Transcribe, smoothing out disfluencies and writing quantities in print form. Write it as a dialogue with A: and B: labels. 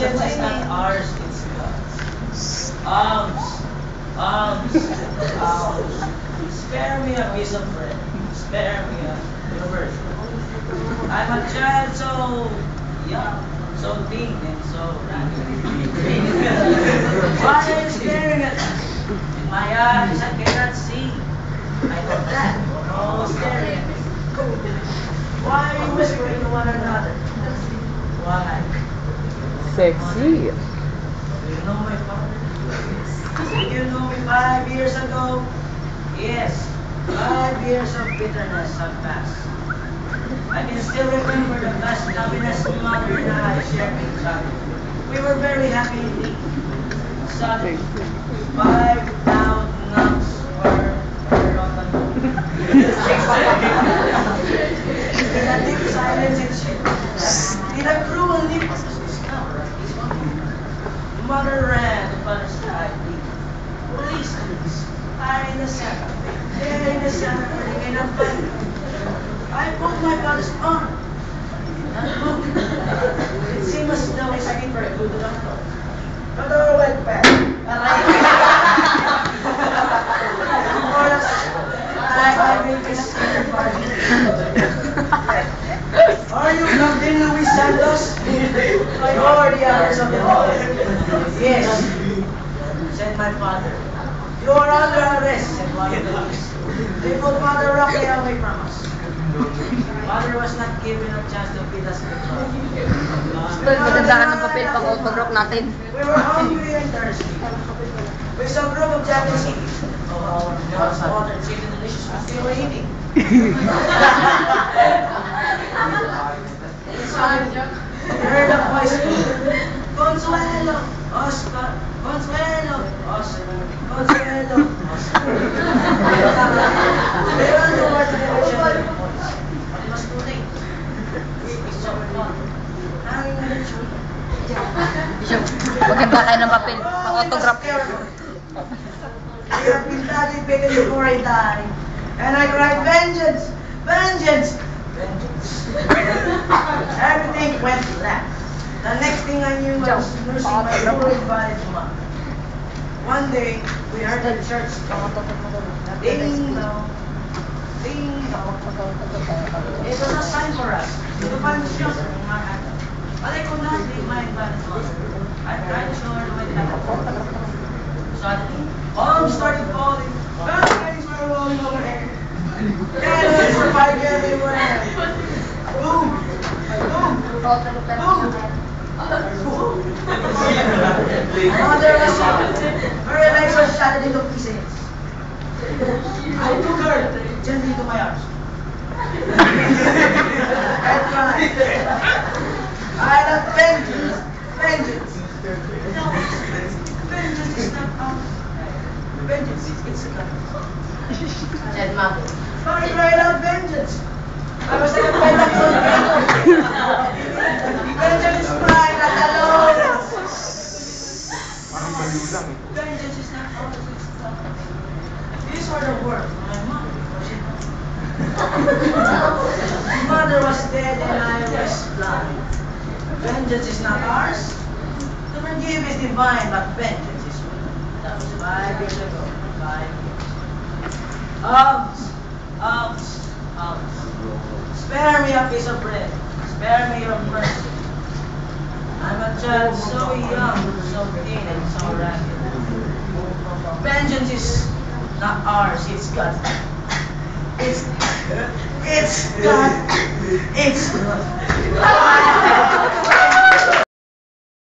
A: Vengeance is not ours, it's God's. Alms. Spare me a piece of bread. Spare me a birth. I'm a child so young, so thin, and so ragged. Why are you staring at us? In my eyes, I cannot see. I know that. No staring at me. Why are you whispering to one another? Why?
B: Sexy.
A: Do you know my father? Did you know me 5 years ago? Yes, 5 years of bitterness have passed. I can still remember the best happiness mother and I shared with each other. We were very happy indeed. Suddenly, 5,000 knocks were heard on the door. In a deep silence ensued. In a cruel nip was discovered his own. Mother ran to father's side. Police, are in the center. They're in the center where they cannot find me. I broke my father's arm. Not broken. It seemed as though his keeper could not know. The door went back. I made this party. Are you Captain Luis Santos? Or the others of the hall? Yes, said my father. You are under arrest, said one of the police. They put Mother Rocky away from us. Mother was not given a chance to feed us control.
B: Magandaan ng papel pang autograph natin.
A: We were hungry and thirsty. We saw a group of Japanese cities. Oh, our water and chicken delicious food they were eating. I heard a voice call, Consuelo, Oscar, Consuelo, Oscar, Consuelo, Oscar. They ran toward the direction of the voice, but it was too late. We saw her not hanging on a tree.
B: Bishop, maganda kayo ng papel pang autograph.
A: I have been badly beaten before I die, and I cried, vengeance, vengeance, vengeance. Everything went black. The next thing I knew, I was nursing my poor invalid mom. One day, we heard the church call, ding dong, ding dong. It was a sign for us to find shelter in Manhattan. But I could not leave my invalid mother. I tried to show her the way that I could. Suddenly, arms started falling, balconies were rolling overhead. Cannons were firing everywhere. Boom! Boom! Boom! Mother was shot. Her legs were shattered into pieces. I took her gently into my arms. I cried. I had vengeance. Vengeance. No, vengeance is not ours. Vengeance is God's. Said Mother. So I cried out vengeance. I was like a pentacle. Vengeance is mine, not alone. Vengeance is not ours, it's God's. These were the words of my mother before she died. Mother was dead and I was blind. Vengeance is not ours. To forgive is divine, but vengeance is real. That was 5 years ago. 5 years. Alms. Spare me a piece of bread. Spare me your mercy. I'm a child so young, so thin, and so ragged. Vengeance is not ours, it's God's. It's God. It's God.